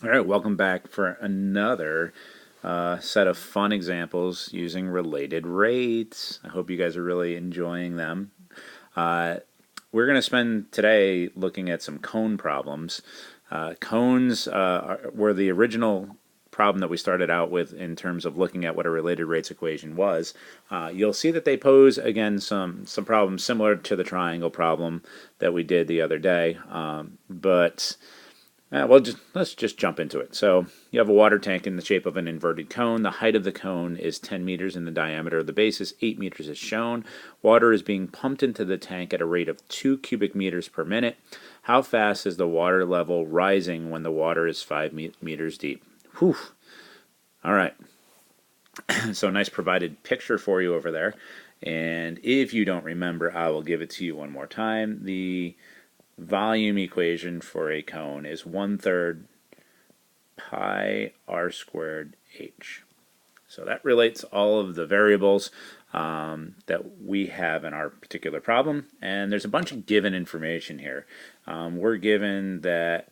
All right, welcome back for another set of fun examples using related rates. I hope you guys are really enjoying them. Uh, we're going to spend today looking at some cone problems. Cones were the original problem that we started out with in terms of looking at what a related rates equation was. You'll see that they pose, again, some problems similar to the triangle problem that we did the other day, let's just jump into it. So you have a water tank in the shape of an inverted cone. The height of the cone is 10 meters and the diameter of the base is 8 meters as shown. Water is being pumped into the tank at a rate of 2 cubic meters per minute. How fast is the water level rising when the water is 5 meters deep? Whew. All right. So nice provided picture for you over there. And if you don't remember, I will give it to you one more time. The volume equation for a cone is 1/3 pi r squared h. So that relates all of the variables that we have in our particular problem. And there's a bunch of given information here. We're given that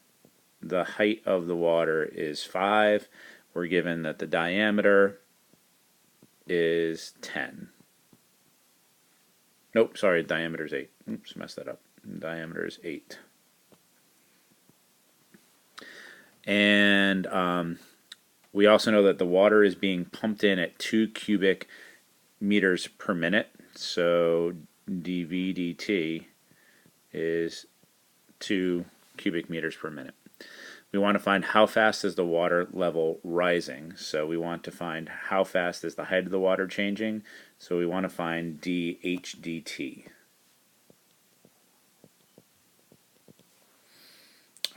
the height of the water is 5. We're given that the diameter is 10. Nope, sorry, diameter is 8. Oops, messed that up. Diameter is 8. And we also know that the water is being pumped in at 2 cubic meters per minute. So dV dt is 2 cubic meters per minute. We want to find how fast is the water level rising. So we want to find how fast is the height of the water changing. So we want to find dH dt.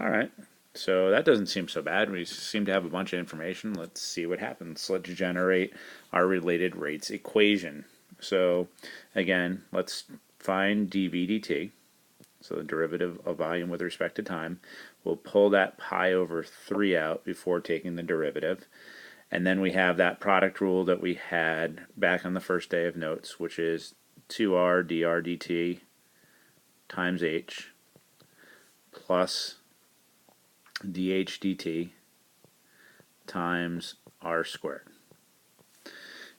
All right. So that doesn't seem so bad. We seem to have a bunch of information. Let's see what happens. Let's generate our related rates equation. So again, let's find dV dt, so the derivative of volume with respect to time. We'll pull that pi over 3 out before taking the derivative. And then we have that product rule that we had back on the first day of notes, which is 2r dr dt times h plus dH dt times r squared.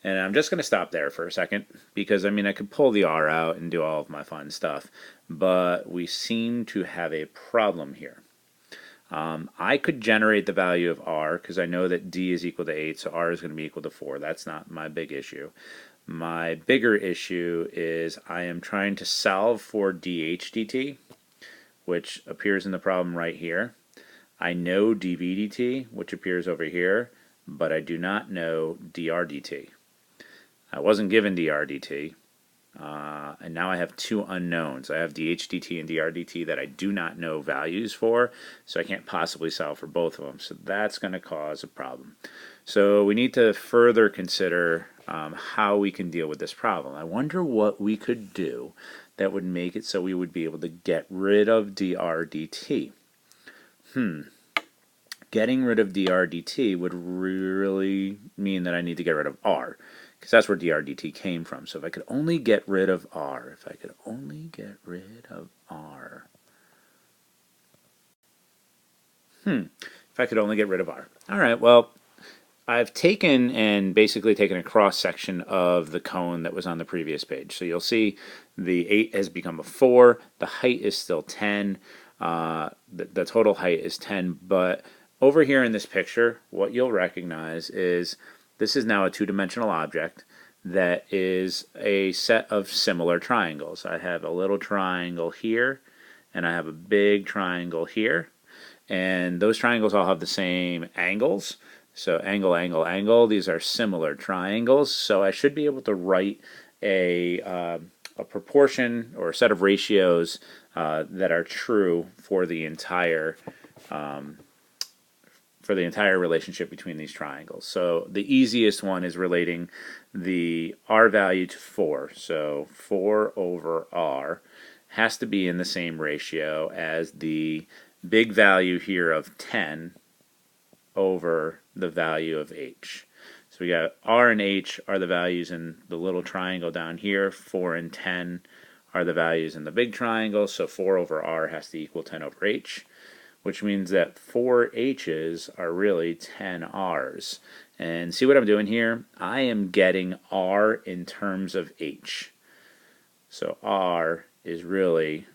And I'm just going to stop there for a second because I could pull the r out and do all of my fun stuff, but we seem to have a problem here. I could generate the value of r because I know that d is equal to 8, so r is going to be equal to 4. That's not my big issue. My bigger issue is I am trying to solve for dH dt, which appears in the problem right here. I know dV dt, which appears over here, but I do not know dr dt. I wasn't given dr dt, and now I have two unknowns. I have dH dt and dr dt that I do not know values for, so I can't possibly solve for both of them. So that's going to cause a problem. So we need to further consider how we can deal with this problem. I wonder what we could do that would make it so we would be able to get rid of dr dt. Getting rid of dr dt would really mean that I need to get rid of r, because that's where dr dt came from. So if I could only get rid of r, if I could only get rid of r. If I could only get rid of r. All right, well, I've taken a cross section of the cone that was on the previous page. So you'll see the 8 has become a 4. The height is still 10. The total height is 10. But over here in this picture, what you'll recognize is this is now a two-dimensional object that is a set of similar triangles. I have a little triangle here, and I have a big triangle here. And those triangles all have the same angles. So angle, angle, angle, these are similar triangles. So I should be able to write a proportion or a set of ratios that are true for the entire relationship between these triangles. So the easiest one is relating the r value to 4. So 4 over r has to be in the same ratio as the big value here of 10 over the value of h. So we got r and h are the values in the little triangle down here. 4 and 10 are the values in the big triangle. So 4 over r has to equal 10 over h. which means that 4 H's are really 10 R's. And see what I'm doing here? I am getting R in terms of H. So R is really,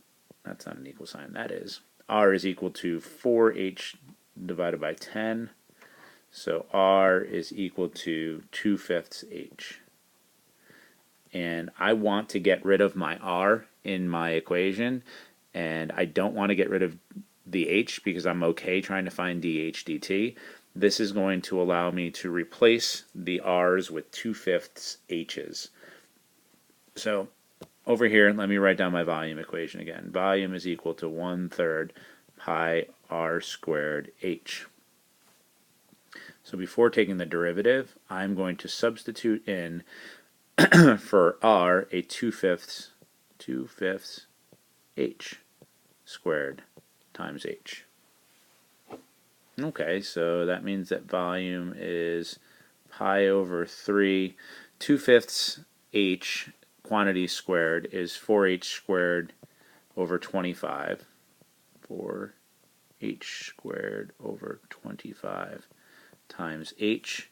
that's not an equal sign, that is. R is equal to 4H divided by 10. So R is equal to 2/5 H. And I want to get rid of my R in my equation, and I don't want to get rid of the H because I'm okay trying to find dH dt. This is going to allow me to replace the R's with 2/5 H's. So over here, let me write down my volume equation again. Volume is equal to 1/3 pi R squared H. So before taking the derivative, I'm going to substitute in for R a 2/5 H squared times H. Okay, so that means that volume is pi over 3. 2/5 H quantity squared is 4H squared over 25. 4H squared over 25 times H,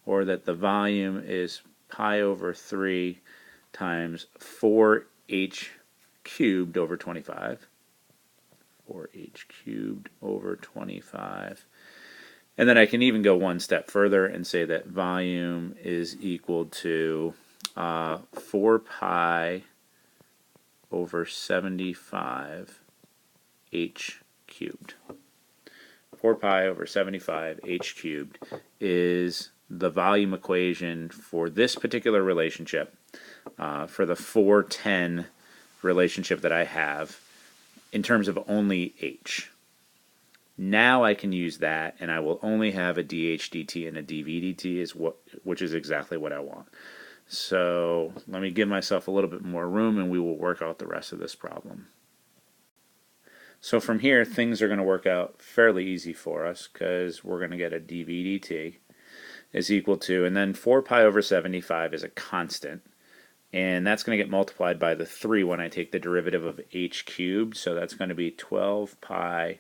or that the volume is pi over 3 times 4H cubed over 25. 4H cubed over 25. And then I can even go one step further and say that volume is equal to 4 pi over 75 H cubed. 4 pi over 75 H cubed is the volume equation for this particular relationship, for the 410 relationship that I have in terms of only H. Now I can use that, and I will only have a dH dt and a dV dt, which is exactly what I want. So let me give myself a little bit more room, and we will work out the rest of this problem. So from here, things are going to work out fairly easy for us, because we're going to get a dV dt is equal to, and then 4 pi over 75 is a constant, and that's going to get multiplied by the 3 when I take the derivative of H cubed, so that's going to be 12 pi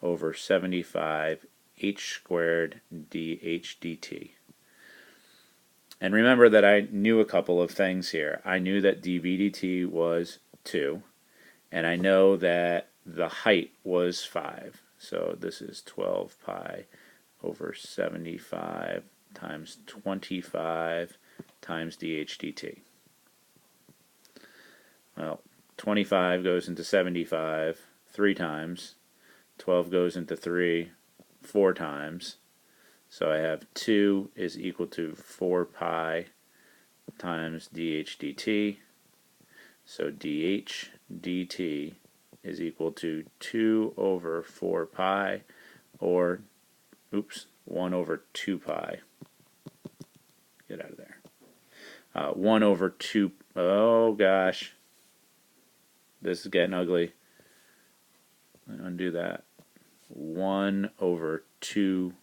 over 75 H squared dH dt. And remember that I knew a couple of things here. I knew that dV dt was 2, and I know that the height was 5. So this is 12 pi over 75 times 25 times dH dt. Well, 25 goes into 75 3 times. 12 goes into 3 4 times. So I have 2 is equal to 4 pi times dH dt. So dH dt is equal to 2 over 4 pi, or, 1 over 2 pi. Get out of there. 1 over 2, oh gosh. This is getting ugly. Undo that. 1 over 2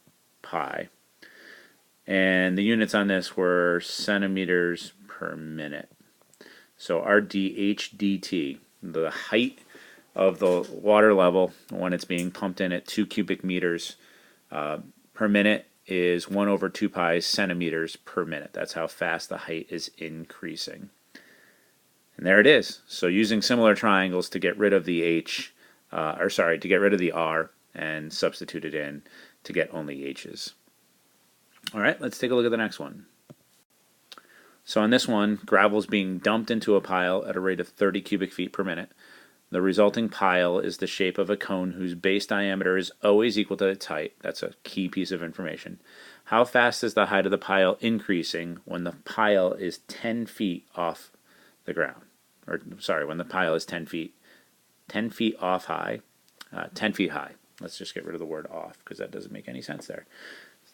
pi. And the units on this were centimeters per minute. So our dH dt, the height of the water level when it's being pumped in at 2 cubic meters per minute, is 1 over 2 pi centimeters per minute. That's how fast the height is increasing. And there it is. So using similar triangles to get rid of the to get rid of the R and substitute it in to get only H's. All right, let's take a look at the next one. So on this one, gravel is being dumped into a pile at a rate of 30 cubic feet per minute. The resulting pile is the shape of a cone whose base diameter is always equal to its height. That's a key piece of information. How fast is the height of the pile increasing when the pile is 10 feet off the ground? Or, sorry, when the pile is 10 feet off high, 10 feet high. Let's just get rid of the word off, because that doesn't make any sense there.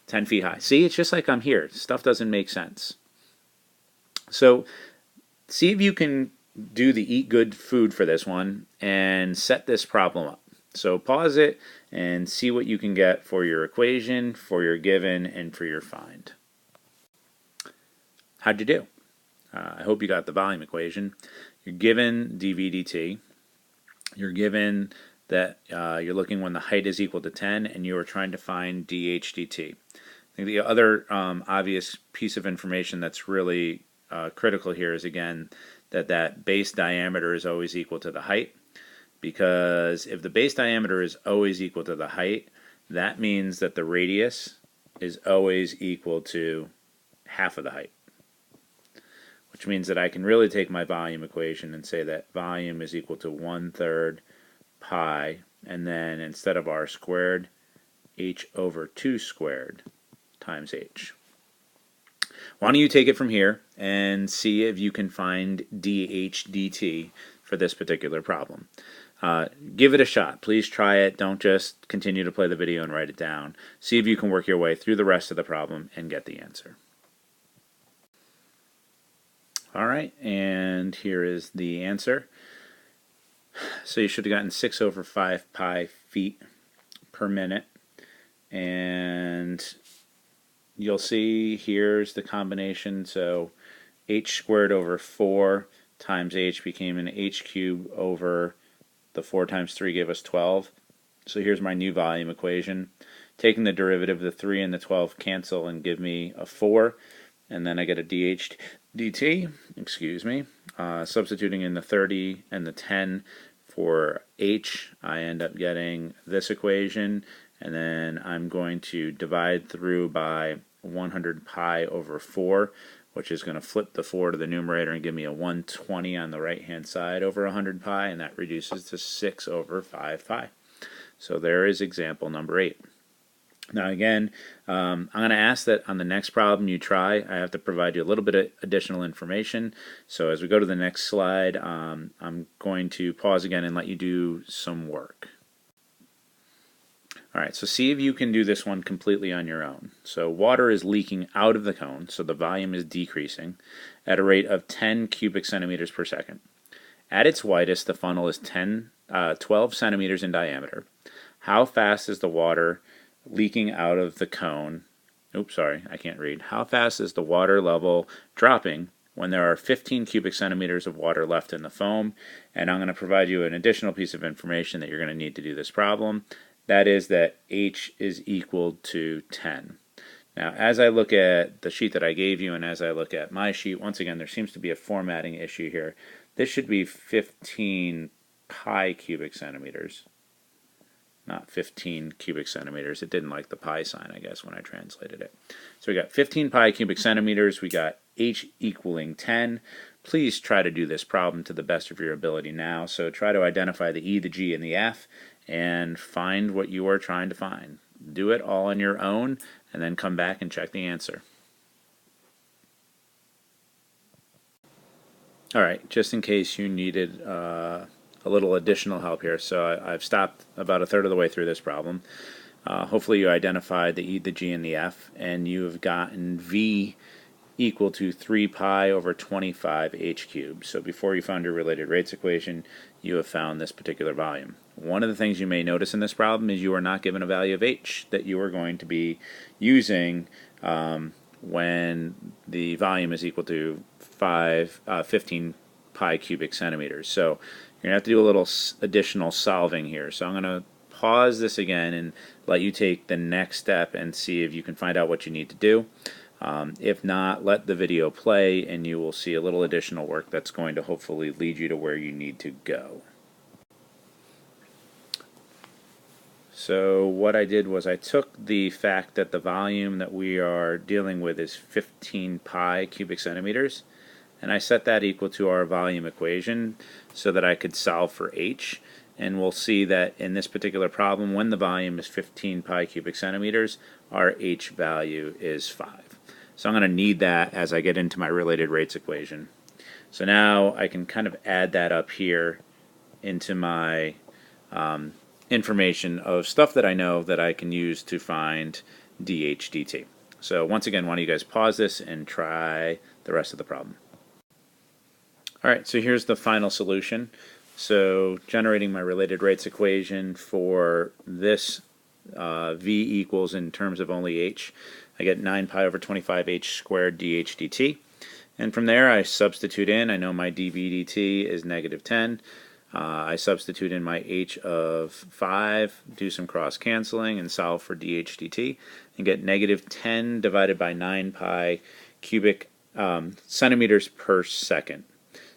10 feet high. See, it's just like I'm here. Stuff doesn't make sense. So see if you can do the eat good food for this one and set this problem up. So pause it and see what you can get for your equation, for your given, and for your find. How'd you do? I hope you got the volume equation. You're given dV dt. You're given that you're looking when the height is equal to 10 and you are trying to find dH dt. I think the other obvious piece of information that's really critical here is, again, that base diameter is always equal to the height, because if the base diameter is always equal to the height, that means that the radius is always equal to half of the height, which means that I can really take my volume equation and say that volume is equal to 1/3 pi, and then instead of r squared, h over 2 squared times h. Why don't you take it from here and see if you can find dH dt for this particular problem. Give it a shot. Please try it. Don't just continue to play the video and write it down. See if you can work your way through the rest of the problem and get the answer. Alright, and here is the answer. So you should have gotten 6 over 5 pi feet per minute, and you'll see here's the combination. So h squared over 4 times h became an h cubed over the 4 times 3 gave us 12. So here's my new volume equation. Taking the derivative, the 3 and the 12 cancel and give me a 4, and then I get a dH dt, excuse me. Substituting in the 30 and the 10 for h, I end up getting this equation, and then I'm going to divide through by 100 pi over 4, which is going to flip the 4 to the numerator and give me a 120 on the right hand side over 100 pi, and that reduces to 6 over 5 pi. So there is example number 8. Now again, I'm going to ask that on the next problem you try, I have to provide you a little bit of additional information. So as we go to the next slide, I'm going to pause again and let you do some work. Alright, so see if you can do this one completely on your own. So water is leaking out of the cone, so the volume is decreasing at a rate of 10 cubic centimeters per second. At its widest, the funnel is 12 centimeters in diameter. How fast is the water leaking out of the cone? Oops, sorry, I can't read. How fast is the water level dropping when there are 15 cubic centimeters of water left in the foam? And I'm going to provide you an additional piece of information that you're going to need to do this problem. That is that h is equal to 10. Now, as I look at the sheet that I gave you and as I look at my sheet, once again, there seems to be a formatting issue here. This should be 15 pi cubic centimeters, not 15 cubic centimeters. It didn't like the pi sign, I guess, when I translated it. So we got 15 pi cubic centimeters. We got h equaling 10. Please try to do this problem to the best of your ability now. So try to identify the E, the G, and the F, and find what you are trying to find. Do it all on your own, and then come back and check the answer. Alright, just in case you needed a little additional help here, so I've stopped about a third of the way through this problem. Hopefully you identified the E, the G, and the F, and you've gotten V equal to 3 pi over 25 h cubed. So before you found your related rates equation, you have found this particular volume. One of the things you may notice in this problem is you are not given a value of h that you are going to be using when the volume is equal to 15 pi cubic centimeters. So you're going to have to do a little additional solving here. So I'm going to pause this again and let you take the next step and see if you can find out what you need to do. If not, let the video play and you will see a little additional work that's going to hopefully lead you to where you need to go. So what I did was I took the fact that the volume that we are dealing with is 15 pi cubic centimeters, and I set that equal to our volume equation so that I could solve for h. And we'll see that in this particular problem, when the volume is 15 pi cubic centimeters, our h value is 5. So I'm going to need that as I get into my related rates equation. So now I can kind of add that up here into my information of stuff that I know that I can use to find dH dt. So once again, why don't you guys pause this and try the rest of the problem. Alright, so here's the final solution. So generating my related rates equation for this V equals, in terms of only h, I get 9 pi over 25 h squared dH dt. And from there I substitute in, I know my dV dt is negative 10. I substitute in my h of 5, do some cross canceling, and solve for dH dt, and get negative 10 divided by 9 pi cubic centimeters per second.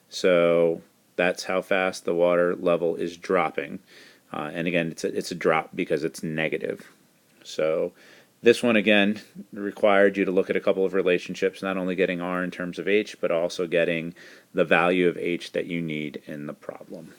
So that's how fast the water level is dropping. And again, it's a drop because it's negative. So this one, again, required you to look at a couple of relationships, not only getting R in terms of H, but also getting the value of H that you need in the problem.